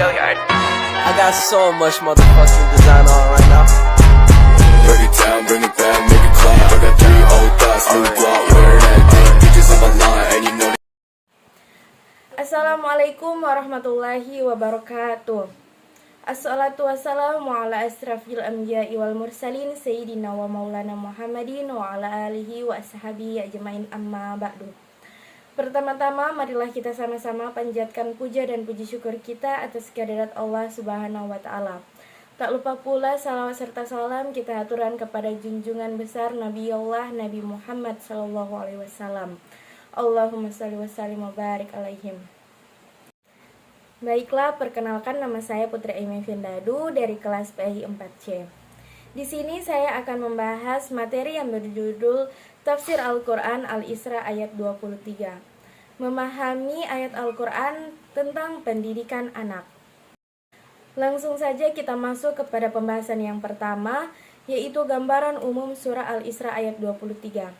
I got so much motherfucking design on right now. Break it down, bring it back, make it clap. I got 3 old thoughts, new block, wear that thing. Bitches on my line, and you know. Assalamualaikum warahmatullahi wabarakatuh. Assalatu wassalamu ala asrafil anbiya'i wal mursalin Sayyidina wa maulana Muhammadin wa ala alihi wa ashabihi ajmain amma ba'du. Pertama-tama marilah kita sama-sama panjatkan puja dan puji syukur kita atas kehadirat Allah Subhanahu wa taala. Tak lupa pula salawat serta salam kita aturkan kepada junjungan besar Nabi Allah Nabi Muhammad sallallahu alaihi wasallam. Allahumma shalli wa sallim wa barik alaihim. Baiklah, perkenalkan nama saya Putri Aimee Vindadu dari kelas PI 4C. Di sini saya akan membahas materi yang berjudul Tafsir Al-Quran Al-Isra ayat 23. Memahami ayat Al-Quran tentang pendidikan anak. Langsung saja kita masuk kepada pembahasan yang pertama, yaitu gambaran umum surah Al-Isra ayat 23.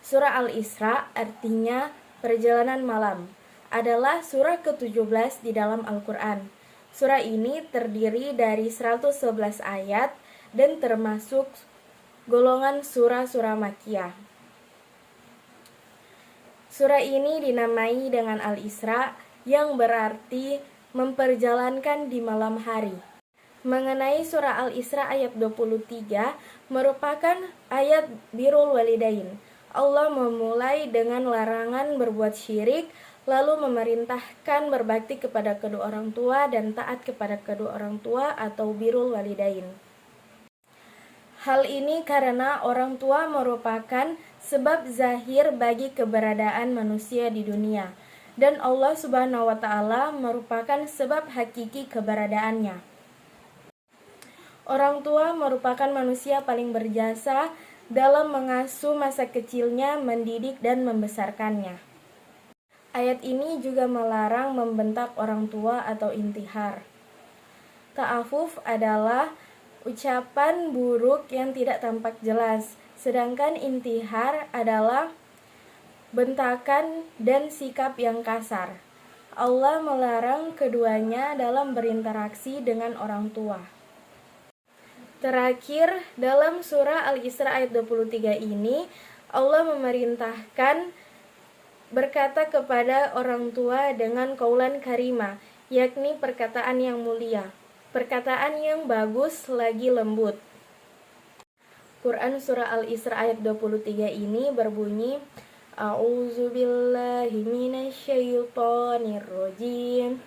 Surah Al-Isra artinya perjalanan malam, adalah surah ke-17 di dalam Al-Quran. Surah ini terdiri dari 111 ayat dan termasuk golongan surah-surah Makkiyah. Surah ini dinamai dengan Al-Isra yang berarti memperjalankan di malam hari. Mengenai surah Al-Isra ayat 23 merupakan ayat birrul walidain. Allah memulai dengan larangan berbuat syirik, lalu memerintahkan berbakti kepada kedua orang tua dan taat kepada kedua orang tua atau birrul walidain. Hal ini karena orang tua merupakan sebab zahir bagi keberadaan manusia di dunia, dan Allah Subhanahu wa taala merupakan sebab hakiki keberadaannya. Orang tua merupakan manusia paling berjasa dalam mengasuh masa kecilnya, mendidik dan membesarkannya. Ayat ini juga melarang membentak orang tua atau intihar. Ta'afuf adalah ucapan buruk yang tidak tampak jelas, sedangkan intihar adalah bentakan dan sikap yang kasar. Allah melarang keduanya dalam berinteraksi dengan orang tua. Terakhir, dalam surah Al-Isra ayat 23 ini, Allah memerintahkan berkata kepada orang tua dengan qaulan karima, yakni perkataan yang mulia, perkataan yang bagus lagi lembut. Quran surah Al-Isra ayat 23 ini berbunyi, A'udzubillahi minasyaitonirrajim.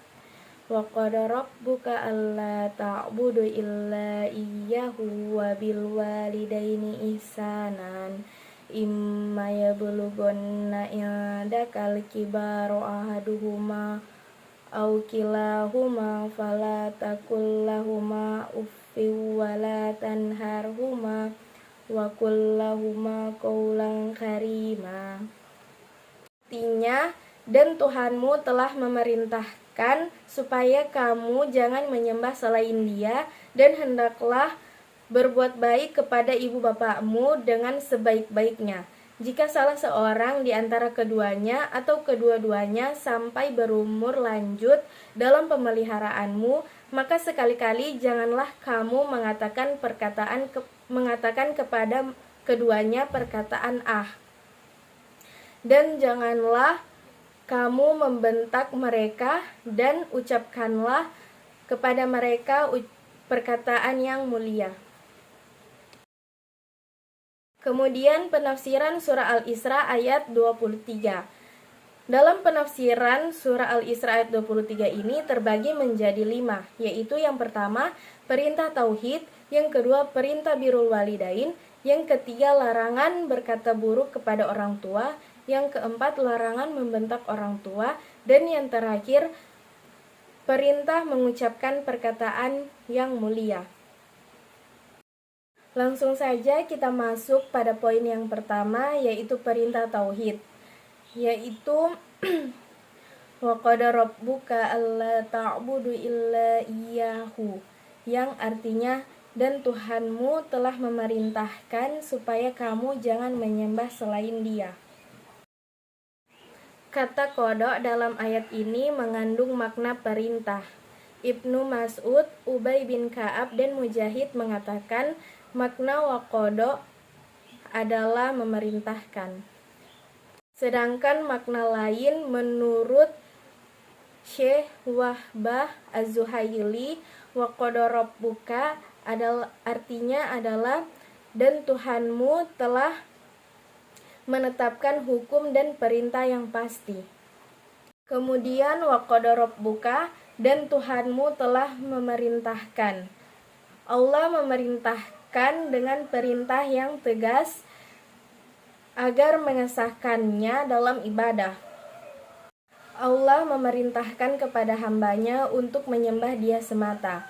Wa qada rabbuka alla ta'budu illa iyyahu wa bil walidaini ihsanan. Imma yablughanna indakal kibaru ahaduhuma aw kilahuma fala taqul lahuma uffin wa la tanharhuma wa qul lahuma qawlan karima. Artinya, dan Tuhanmu telah memerintahkan supaya kamu jangan menyembah selain Dia, dan hendaklah berbuat baik kepada ibu bapakmu dengan sebaik-baiknya. Jika salah seorang di antara keduanya atau kedua-duanya sampai berumur lanjut dalam pemeliharaanmu, maka sekali-kali janganlah kamu mengatakan kepada keduanya perkataan dan janganlah kamu membentak mereka, dan ucapkanlah kepada mereka perkataan yang mulia. Kemudian penafsiran surah Al-Isra ayat 23. Dalam penafsiran surah Al-Isra ayat 23 ini terbagi menjadi 5, yaitu yang pertama perintah tauhid, yang kedua perintah birrul walidain, yang ketiga larangan berkata buruk kepada orang tua, yang keempat larangan membentak orang tua, dan yang terakhir perintah mengucapkan perkataan yang mulia. Langsung saja kita masuk pada poin yang pertama, yaitu perintah tauhid, yaitu wa qada rabbuka alla ta'budu illa iyyahu, yang artinya dan Tuhanmu telah memerintahkan supaya kamu jangan menyembah selain Dia. Kata qada dalam ayat ini mengandung makna perintah. Ibnu Mas'ud, Ubay bin Ka'ab, dan Mujahid mengatakan makna waqada adalah memerintahkan. Sedangkan makna lain menurut Syekh Wahbah Az-Zuhaili, waqada rabbuka artinya adalah dan Tuhanmu telah menetapkan hukum dan perintah yang pasti. Kemudian waqada rabbuka dan Tuhanmu telah memerintahkan. Allah memerintahkan dengan perintah yang tegas agar mengesahkannya dalam ibadah. Allah memerintahkan kepada hambanya untuk menyembah Dia semata,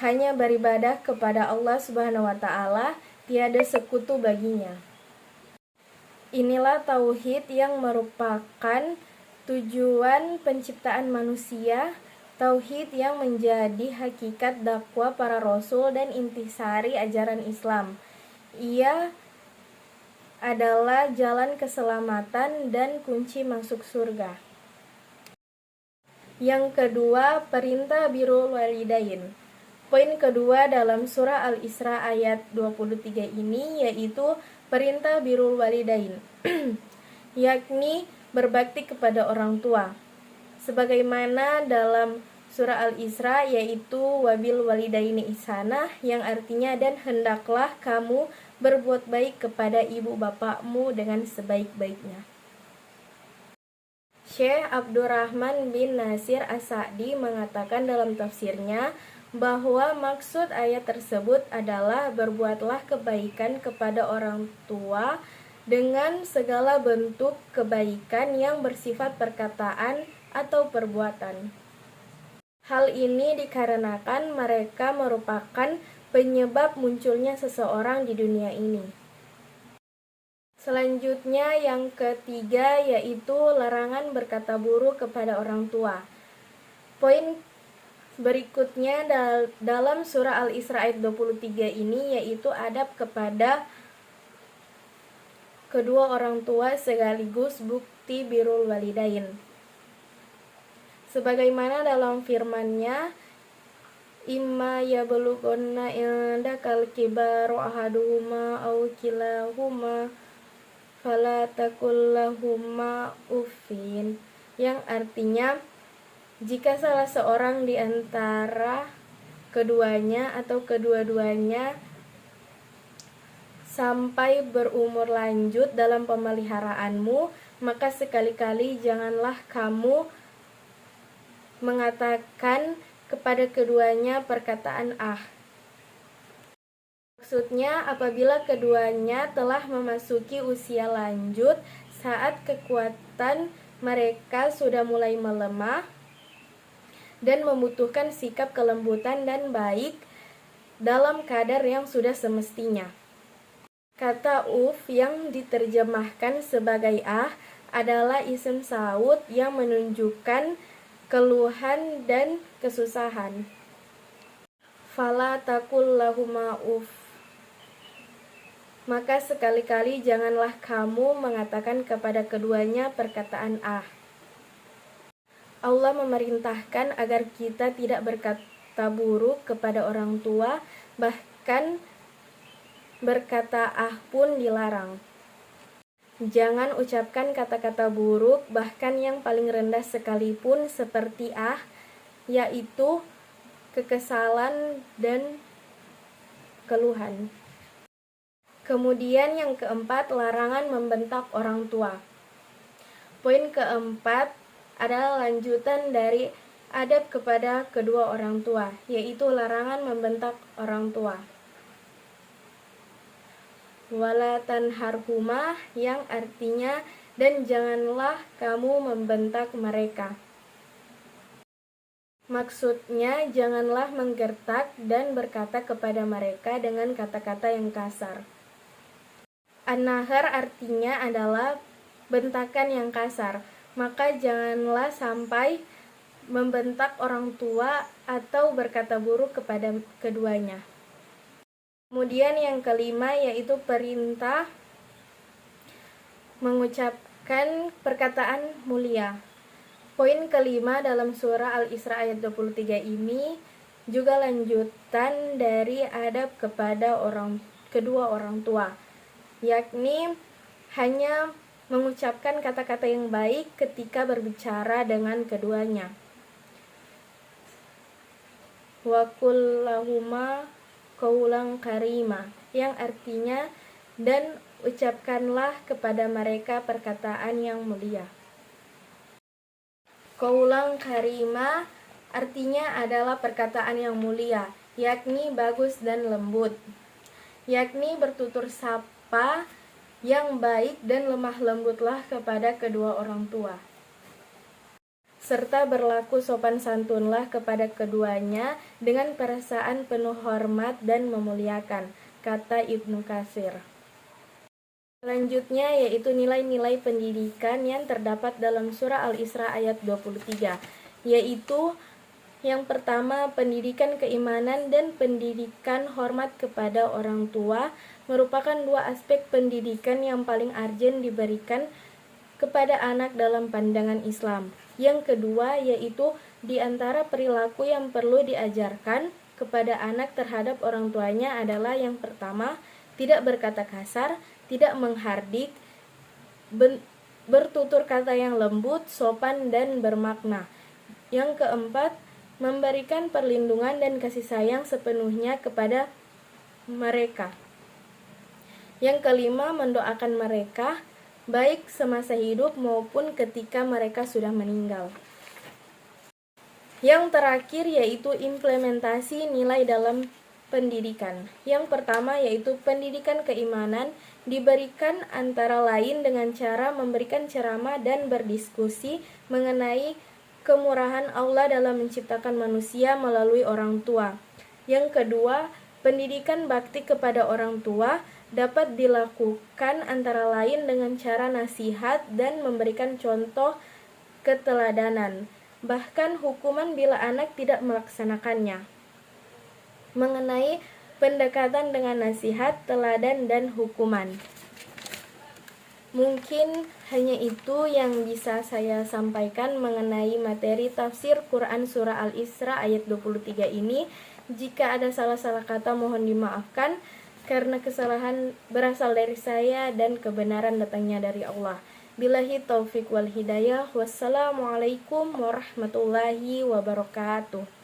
hanya beribadah kepada Allah Subhanahu wa Ta'ala, tiada sekutu baginya. Inilah tauhid yang merupakan tujuan penciptaan manusia, tauhid yang menjadi hakikat dakwah para rasul dan intisari ajaran Islam. Ia adalah jalan keselamatan dan kunci masuk surga. Yang kedua, perintah birrul walidain. Poin kedua dalam surah Al-Isra ayat 23 ini yaitu perintah birrul walidain, yakni berbakti kepada orang tua. Sebagaimana dalam surah Al-Isra yaitu wabil walidaini ihsanah, yang artinya dan hendaklah kamu berbuat baik kepada ibu bapakmu dengan sebaik-baiknya. Syekh Abdurrahman bin Nasir As-Sa'di mengatakan dalam tafsirnya bahwa maksud ayat tersebut adalah berbuatlah kebaikan kepada orang tua dengan segala bentuk kebaikan yang bersifat perkataan atau perbuatan. Hal ini dikarenakan mereka merupakan penyebab munculnya seseorang di dunia ini. Selanjutnya yang ketiga yaitu larangan berkata buruk kepada orang tua. Poin berikutnya dalam surah Al-Isra ayat 23 ini yaitu adab kepada kedua orang tua sekaligus bukti birrul walidain. Sebagaimana dalam firman-Nya, imma yablughanna indakal kibaru ahaduhuma aw kilahuma fala taqul lahumma uffin, yang artinya jika salah seorang di antara keduanya atau kedua-duanya sampai berumur lanjut dalam pemeliharaanmu, maka sekali-kali janganlah kamu mengatakan kepada keduanya perkataan ah. Maksudnya apabila keduanya telah memasuki usia lanjut saat kekuatan mereka sudah mulai melemah dan membutuhkan sikap kelembutan dan baik dalam kadar yang sudah semestinya. Kata uf yang diterjemahkan sebagai ah adalah isim saud yang menunjukkan keluhan dan kesusahan. Fala taqul lahuma uf, maka sekali-kali janganlah kamu mengatakan kepada keduanya perkataan ah. Allah memerintahkan agar kita tidak berkata buruk kepada orang tua, bahkan berkata ah pun dilarang. Jangan ucapkan kata-kata buruk, bahkan yang paling rendah sekalipun seperti ah, yaitu kekesalan dan keluhan. Kemudian yang keempat, larangan membentak orang tua. Poin keempat adalah lanjutan dari adab kepada kedua orang tua, yaitu larangan membentak orang tua. Wala tanharhuma, yang artinya dan janganlah kamu membentak mereka. Maksudnya janganlah menggertak dan berkata kepada mereka dengan kata-kata yang kasar. An-nahar artinya adalah bentakan yang kasar, maka janganlah sampai membentak orang tua atau berkata buruk kepada keduanya. Kemudian yang kelima yaitu perintah mengucapkan perkataan mulia. Poin kelima dalam surah Al-Isra ayat 23 ini juga lanjutan dari adab kepada kedua orang tua, yakni hanya mengucapkan kata-kata yang baik ketika berbicara dengan keduanya. Wa qul lahuma qaulan karima, yang artinya dan ucapkanlah kepada mereka perkataan yang mulia. Qaulan karima artinya adalah perkataan yang mulia, yakni bagus dan lembut, yakni bertutur sapa yang baik dan lemah lembutlah kepada kedua orang tua, serta berlaku sopan santunlah kepada keduanya dengan perasaan penuh hormat dan memuliakan, kata Ibnu Katsir. Selanjutnya yaitu nilai-nilai pendidikan yang terdapat dalam surah Al-Isra ayat 23, yaitu yang pertama, pendidikan keimanan dan pendidikan hormat kepada orang tua merupakan dua aspek pendidikan yang paling urgent diberikan kepada anak dalam pandangan Islam. Yang kedua yaitu di antara perilaku yang perlu diajarkan kepada anak terhadap orang tuanya adalah yang pertama, tidak berkata kasar, tidak menghardik, bertutur kata yang lembut, sopan, dan bermakna. Yang keempat, memberikan perlindungan dan kasih sayang sepenuhnya kepada mereka. Yang kelima, mendoakan mereka, baik semasa hidup maupun ketika mereka sudah meninggal. Yang terakhir yaitu implementasi nilai dalam pendidikan. Yang pertama yaitu pendidikan keimanan diberikan antara lain dengan cara memberikan ceramah dan berdiskusi mengenai kemurahan Allah dalam menciptakan manusia melalui orang tua. Yang kedua, pendidikan bakti kepada orang tua dapat dilakukan antara lain dengan cara nasihat dan memberikan contoh keteladanan, bahkan hukuman bila anak tidak melaksanakannya. Mengenai pendekatan dengan nasihat, teladan, dan hukuman. Mungkin hanya itu yang bisa saya sampaikan mengenai materi tafsir Quran Surah Al-Isra ayat 23 ini. Jika ada salah-salah kata mohon dimaafkan, karena kesalahan berasal dari saya dan kebenaran datangnya dari Allah. Billahi taufik wal hidayah. Wassalamualaikum warahmatullahi wabarakatuh.